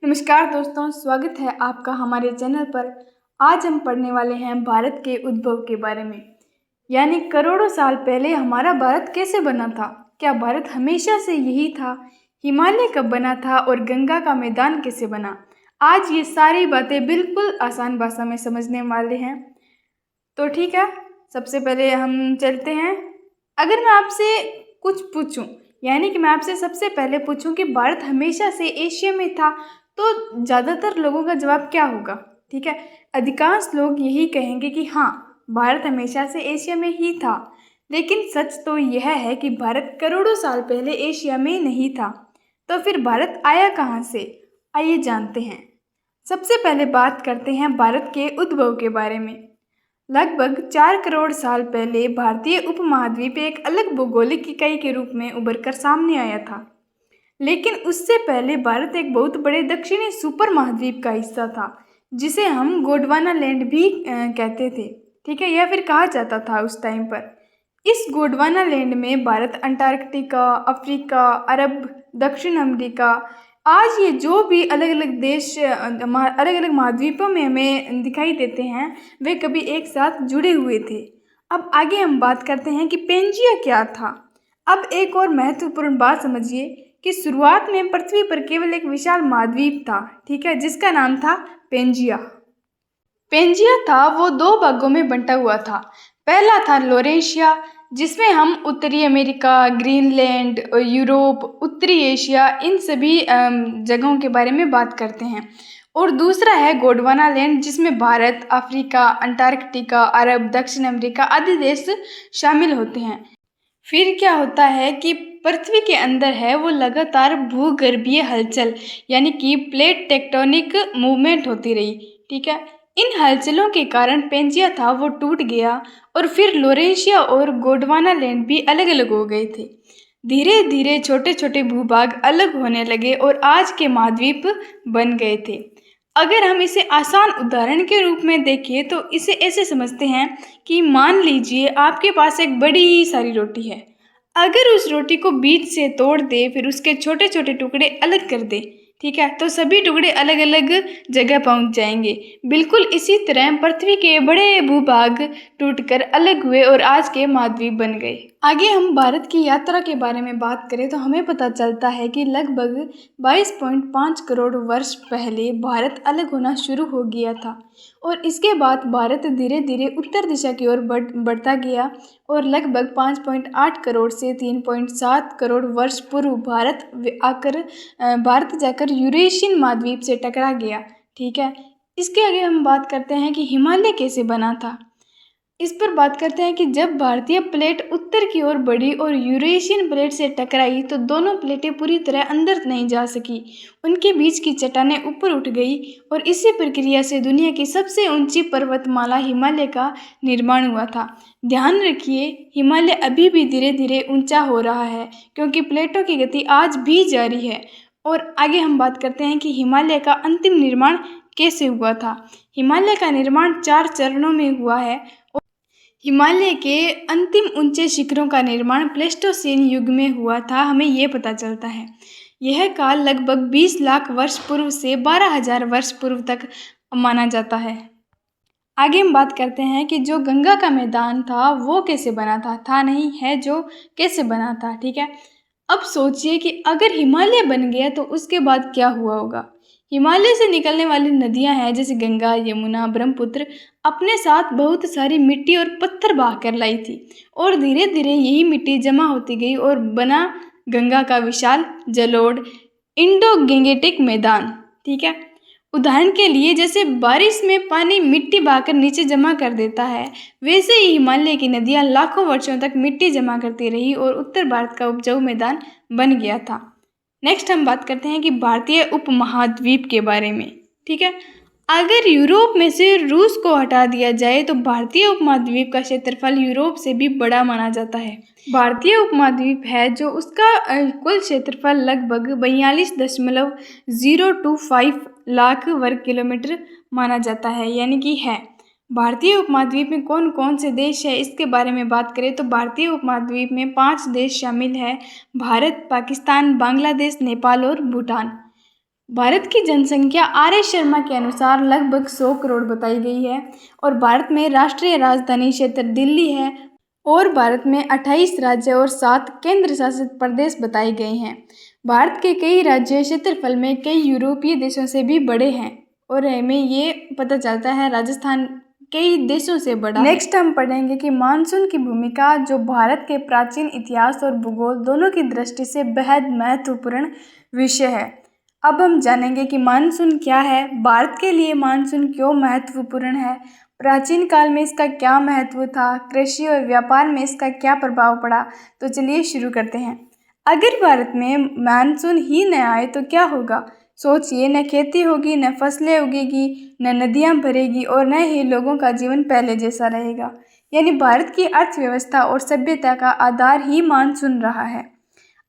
नमस्कार दोस्तों, स्वागत है आपका हमारे चैनल पर। आज हम पढ़ने वाले हैं भारत के उद्भव के बारे में, यानी करोड़ों साल पहले हमारा भारत कैसे बना था। क्या भारत हमेशा से यही था? हिमालय कब बना था और गंगा का मैदान कैसे बना? आज ये सारी बातें बिल्कुल आसान भाषा में समझने वाले हैं। तो ठीक है, सबसे पहले हम चलते हैं। अगर मैं आपसे कुछ पूछूं, यानी कि मैं आपसे सबसे पहले पूछूं कि भारत हमेशा से एशिया में था, तो ज़्यादातर लोगों का जवाब क्या होगा? ठीक है, अधिकांश लोग यही कहेंगे कि हाँ, भारत हमेशा से एशिया में ही था। लेकिन सच तो यह है कि भारत करोड़ों साल पहले एशिया में नहीं था। तो फिर भारत आया कहाँ से? आइए जानते हैं। सबसे पहले बात करते हैं भारत के उद्भव के बारे में। लगभग 4 करोड़ साल पहले भारतीय उपमहाद्वीप एक अलग भौगोलिक इकाई के रूप में उभरकर सामने आया था। लेकिन उससे पहले भारत एक बहुत बड़े दक्षिणी सुपर महाद्वीप का हिस्सा था, जिसे हम गोंडवाना लैंड भी कहते थे। ठीक है, या फिर कहा जाता था उस टाइम पर। इस गोंडवाना लैंड में भारत, अंटार्कटिका, अफ्रीका, अरब, दक्षिण अमेरिका, आज ये जो भी अलग अलग देश अलग अलग महाद्वीपों में हमें दिखाई देते हैं, वे कभी एक साथ जुड़े हुए थे। अब आगे हम बात करते हैं कि पेंजिया क्या था। अब एक और महत्वपूर्ण बात समझिए कि शुरुआत में पृथ्वी पर केवल एक विशाल महाद्वीप था, ठीक है, जिसका नाम था पेंजिया। पेंजिया था वो 2 भागों में बंटा हुआ था। पहला था लोरेशिया, जिसमें हम उत्तरी अमेरिका, ग्रीनलैंड, यूरोप, उत्तरी एशिया, इन सभी जगहों के बारे में बात करते हैं। और दूसरा है गोंडवाना लैंड, जिसमें भारत, अफ्रीका, अंटार्कटिका, अरब, दक्षिण अमेरिका आदि देश शामिल होते हैं। फिर क्या होता है कि पृथ्वी के अंदर है वो लगातार भूगर्भीय हलचल, यानी कि प्लेट टेक्टोनिक मूवमेंट होती रही। ठीक है, इन हलचलों के कारण पेंजिया था वो टूट गया और फिर लोरेशिया और गोंडवाना लैंड भी अलग अलग हो गए थे। धीरे धीरे छोटे छोटे भूभाग अलग होने लगे और आज के महाद्वीप बन गए थे। अगर हम इसे आसान उदाहरण के रूप में देखें तो इसे ऐसे समझते हैं कि मान लीजिए आपके पास एक बड़ी सारी रोटी है। अगर उस रोटी को बीच से तोड़ दे, फिर उसके छोटे छोटे टुकड़े अलग कर दे, ठीक है, तो सभी टुकड़े अलग अलग जगह पहुंच जाएंगे। बिल्कुल इसी तरह पृथ्वी के बड़े भूभाग टूटकर अलग हुए और आज के महाद्वीप बन गए। आगे हम भारत की यात्रा के बारे में बात करें तो हमें पता चलता है कि लगभग 22.5 करोड़ वर्ष पहले भारत अलग होना शुरू हो गया था और इसके बाद भारत धीरे धीरे उत्तर दिशा की ओर बढ़ता गया और लगभग 5.8 करोड़ से 3.7 करोड़ वर्ष पूर्व भारत जाकर यूरेशियन महाद्वीप से टकरा गया। ठीक है, इसके आगे हम बात करते हैं कि हिमालय कैसे बना था। इस पर बात करते हैं कि जब भारतीय प्लेट उत्तर की ओर बढ़ी और यूरेशियन प्लेट से टकराई तो दोनों प्लेटें पूरी तरह अंदर नहीं जा सकी। उनके बीच की चट्टानें ऊपर उठ गई और इसी प्रक्रिया से दुनिया की सबसे ऊंची पर्वतमाला हिमालय का निर्माण हुआ था। ध्यान रखिए, हिमालय अभी भी धीरे धीरे ऊंचा हो रहा है क्योंकि प्लेटों की गति आज भी जारी है। और आगे हम बात करते हैं कि हिमालय का अंतिम निर्माण कैसे हुआ था। हिमालय का निर्माण 4 चरणों में हुआ है। हिमालय के अंतिम ऊंचे शिखरों का निर्माण प्लेस्टोसीन युग में हुआ था, हमें ये पता चलता है। यह काल लगभग 20 लाख वर्ष पूर्व से 12,000 वर्ष पूर्व तक माना जाता है। आगे हम बात करते हैं कि जो गंगा का मैदान था वो कैसे बना था नहीं है, जो कैसे बना था। ठीक है, अब सोचिए कि अगर हिमालय बन गया तो उसके बाद क्या हुआ होगा। हिमालय से निकलने वाली नदियां हैं जैसे गंगा, यमुना, ब्रह्मपुत्र, अपने साथ बहुत सारी मिट्टी और पत्थर बहा कर लाई थी और धीरे धीरे यही मिट्टी जमा होती गई और बना गंगा का विशाल जलोढ़, इंडो गंगेटिक मैदान। ठीक है, उदाहरण के लिए जैसे बारिश में पानी मिट्टी बहाकर नीचे जमा कर देता है, वैसे ही हिमालय की नदियां लाखों वर्षों तक मिट्टी जमा करती रही और उत्तर भारत का उपजाऊ मैदान बन गया था। नेक्स्ट हम बात करते हैं कि भारतीय उपमहाद्वीप के बारे में। ठीक है, अगर यूरोप में से रूस को हटा दिया जाए तो भारतीय उपमहाद्वीप का क्षेत्रफल यूरोप से भी बड़ा माना जाता है। भारतीय उपमहाद्वीप है जो उसका कुल क्षेत्रफल लगभग 42.025 लाख वर्ग किलोमीटर माना जाता है, यानी कि है। भारतीय उपमहाद्वीप में कौन कौन से देश है इसके बारे में बात करें तो भारतीय उपमहाद्वीप में 5 देश शामिल है: भारत, पाकिस्तान, बांग्लादेश, नेपाल और भूटान। भारत की जनसंख्या आर एस शर्मा के अनुसार लगभग 100 करोड़ बताई गई है और भारत में राष्ट्रीय राजधानी क्षेत्र दिल्ली है और भारत में 28 राज्य और 7 केंद्र शासित प्रदेश बताए गए हैं। भारत के कई राज्य क्षेत्रफल में कई यूरोपीय देशों से भी बड़े हैं और हमें ये पता चलता है राजस्थान कई देशों से बड़ा। नेक्स्ट हम पढ़ेंगे कि मानसून की भूमिका, जो भारत के प्राचीन इतिहास और भूगोल दोनों की दृष्टि से बेहद महत्वपूर्ण विषय है। अब हम जानेंगे कि मानसून क्या है, भारत के लिए मानसून क्यों महत्वपूर्ण है, प्राचीन काल में इसका क्या महत्व था, कृषि और व्यापार में इसका क्या प्रभाव पड़ा। तो चलिए शुरू करते हैं। अगर भारत में मानसून ही न आए तो क्या होगा? सोचिए, न खेती होगी, न फसलें उगेगी, न नदियाँ भरेगी और न ही लोगों का जीवन पहले जैसा रहेगा। यानी भारत की अर्थव्यवस्था और सभ्यता का आधार ही मानसून रहा है।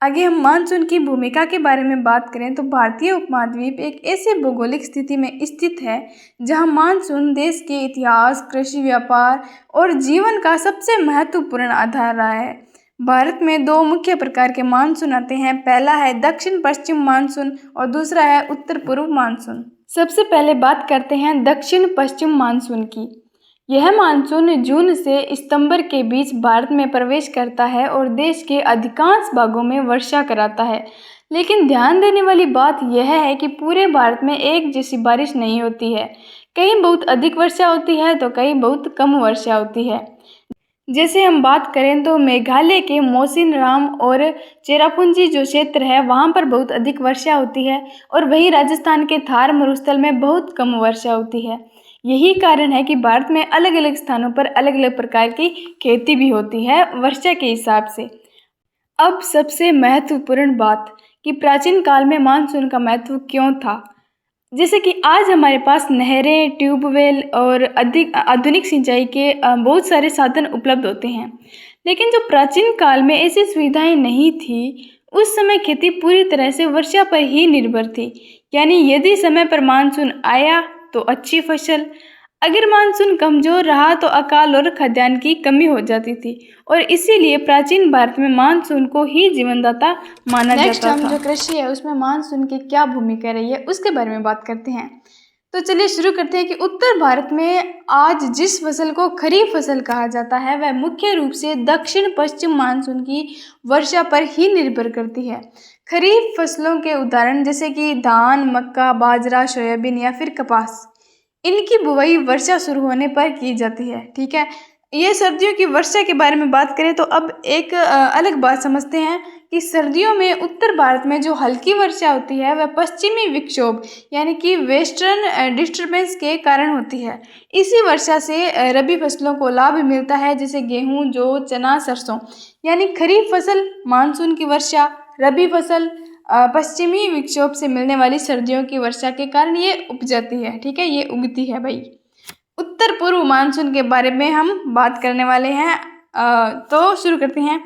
आगे हम मानसून की भूमिका के बारे में बात करें तो भारतीय उपमहाद्वीप एक ऐसे भौगोलिक स्थिति में स्थित है जहां मानसून देश के इतिहास, कृषि, व्यापार और जीवन का सबसे महत्वपूर्ण आधार रहा है। भारत में 2 मुख्य प्रकार के मानसून आते हैं। पहला है दक्षिण पश्चिम मानसून और दूसरा है उत्तर पूर्व मानसून। सबसे पहले बात करते हैं दक्षिण पश्चिम मानसून की। यह मानसून जून से सितंबर के बीच भारत में प्रवेश करता है और देश के अधिकांश भागों में वर्षा कराता है। लेकिन ध्यान देने वाली बात यह है कि पूरे भारत में एक जैसी बारिश नहीं होती है। कहीं बहुत अधिक वर्षा होती है तो कहीं बहुत कम वर्षा होती है। जैसे हम बात करें तो मेघालय के मौसिनराम और चेरापूंजी जो क्षेत्र है वहाँ पर बहुत अधिक वर्षा होती है और वहीं राजस्थान के थार मरुस्थल में बहुत कम वर्षा होती है। यही कारण है कि भारत में अलग अलग स्थानों पर अलग अलग प्रकार की खेती भी होती है वर्षा के हिसाब से। अब सबसे महत्वपूर्ण बात कि प्राचीन काल में मानसून का महत्व क्यों था। जैसे कि आज हमारे पास नहरें, ट्यूबवेल और अधिक आधुनिक सिंचाई के बहुत सारे साधन उपलब्ध होते हैं, लेकिन जो प्राचीन काल में ऐसी सुविधाएं नहीं थी, उस समय खेती पूरी तरह से वर्षा पर ही निर्भर थी। यानी यदि समय पर मानसून आया तो अच्छी फसल, अगर मानसून कमजोर रहा तो अकाल और खाद्यान्न की कमी हो जाती थी और इसीलिए प्राचीन भारत में मानसून को ही जीवनदाता माना जाता था। हम जो कृषि है उसमें मानसून की क्या भूमिका रही है उसके बारे में बात करते हैं। तो चलिए शुरू करते हैं कि उत्तर भारत में आज जिस फसल को खरीफ फसल कहा जाता है वह मुख्य रूप से दक्षिण पश्चिम मानसून की वर्षा पर ही निर्भर करती है। खरीफ फसलों के उदाहरण जैसे कि धान, मक्का, बाजरा, सोयाबीन या फिर कपास, इनकी बुवाई वर्षा शुरू होने पर की जाती है। ठीक है, ये सर्दियों की वर्षा के बारे में बात करें तो अब एक अलग बात समझते हैं कि सर्दियों में उत्तर भारत में जो हल्की वर्षा होती है वह पश्चिमी विक्षोभ यानी कि वेस्टर्न डिस्टर्बेंस के कारण होती है। इसी वर्षा से रबी फसलों को लाभ मिलता है जैसे गेहूं, जौ, चना, सरसों। यानी खरीफ फसल मानसून की वर्षा, रबी फसल पश्चिमी विक्षोभ से मिलने वाली सर्दियों की वर्षा के कारण ये उग जाती है। ठीक है, ये उगती है भाई। उत्तर पूर्व मानसून के बारे में हम बात करने वाले हैं। तो शुरू करते हैं।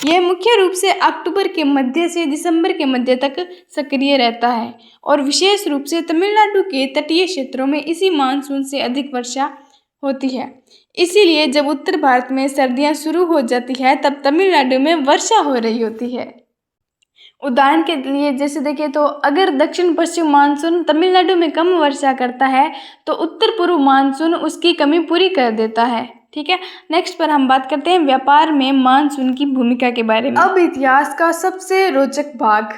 यह मुख्य रूप से अक्टूबर के मध्य से दिसंबर के मध्य तक सक्रिय रहता है और विशेष रूप से तमिलनाडु के तटीय क्षेत्रों में इसी मानसून से अधिक वर्षा होती है। इसीलिए जब उत्तर भारत में सर्दियां शुरू हो जाती है तब तमिलनाडु में वर्षा हो रही होती है। उदाहरण के लिए जैसे देखें तो अगर दक्षिण पश्चिम मानसून तमिलनाडु में कम वर्षा करता है तो उत्तर पूर्व मानसून उसकी कमी पूरी कर देता है। ठीक है, नेक्स्ट पर हम बात करते हैं व्यापार में मानसून की भूमिका के बारे में। अब इतिहास का सबसे रोचक भाग,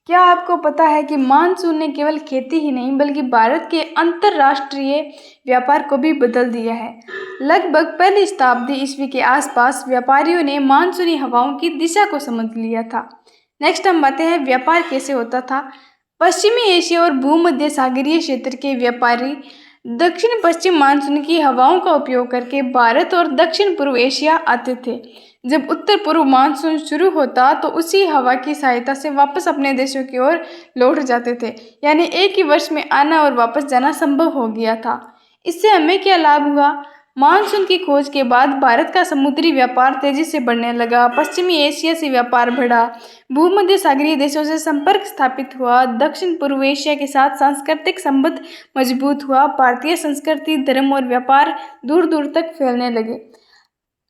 क्या आपको पता है कि मानसून ने केवल खेती ही नहीं बल्कि भारत के अंतरराष्ट्रीय व्यापार को भी बदल दिया है। लगभग पहली शताब्दी ईस्वी के आसपास व्यापारियों ने मानसूनी हवाओं की दिशा को समझ लिया था। नेक्स्ट हम बातें हैं व्यापार कैसे होता था। पश्चिमी एशिया और भूमध्य सागरीय क्षेत्र के व्यापारी दक्षिण पश्चिम मानसून की हवाओं का उपयोग करके भारत और दक्षिण पूर्व एशिया आते थे। जब उत्तर पूर्व मानसून शुरू होता तो उसी हवा की सहायता से वापस अपने देशों की ओर लौट जाते थे। यानी एक ही वर्ष में आना और वापस जाना संभव हो गया था। इससे हमें क्या लाभ हुआ? मानसून की खोज के बाद भारत का समुद्री व्यापार तेजी से बढ़ने लगा, पश्चिमी एशिया से व्यापार बढ़ा, भूमध्य सागरीय देशों से संपर्क स्थापित हुआ, दक्षिण पूर्व एशिया के साथ सांस्कृतिक संबंध मजबूत हुआ, भारतीय संस्कृति, धर्म और व्यापार दूर दूर तक फैलने लगे।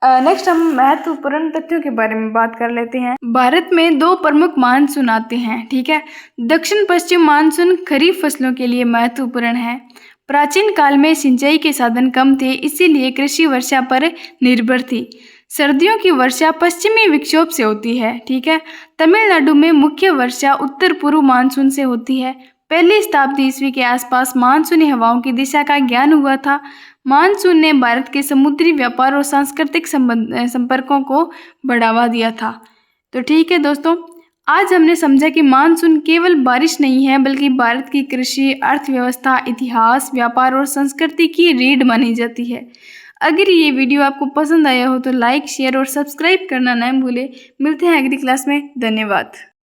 नेक्स्ट हम महत्वपूर्ण तथ्यों के बारे में बात कर लेते हैं। भारत में दो प्रमुख मानसून आते हैं, ठीक है। दक्षिण पश्चिम मानसून खरीफ फसलों के लिए महत्वपूर्ण है। प्राचीन काल में सिंचाई के साधन कम थे, इसीलिए कृषि वर्षा पर निर्भर थी। सर्दियों की वर्षा पश्चिमी विक्षोभ से होती है, ठीक है। तमिलनाडु में मुख्य वर्षा उत्तर पूर्व मानसून से होती है। पहली शताब्दी ईस्वी के आसपास मानसूनी हवाओं की दिशा का ज्ञान हुआ था। मानसून ने भारत के समुद्री व्यापार और सांस्कृतिक संपर्कों को बढ़ावा दिया था। तो ठीक है दोस्तों, आज हमने समझा कि मानसून केवल बारिश नहीं है, बल्कि भारत की कृषि, अर्थव्यवस्था, इतिहास, व्यापार और संस्कृति की रीढ़ मानी जाती है। अगर ये वीडियो आपको पसंद आया हो तो लाइक, शेयर और सब्सक्राइब करना न भूलें। मिलते हैं अगली क्लास में। धन्यवाद।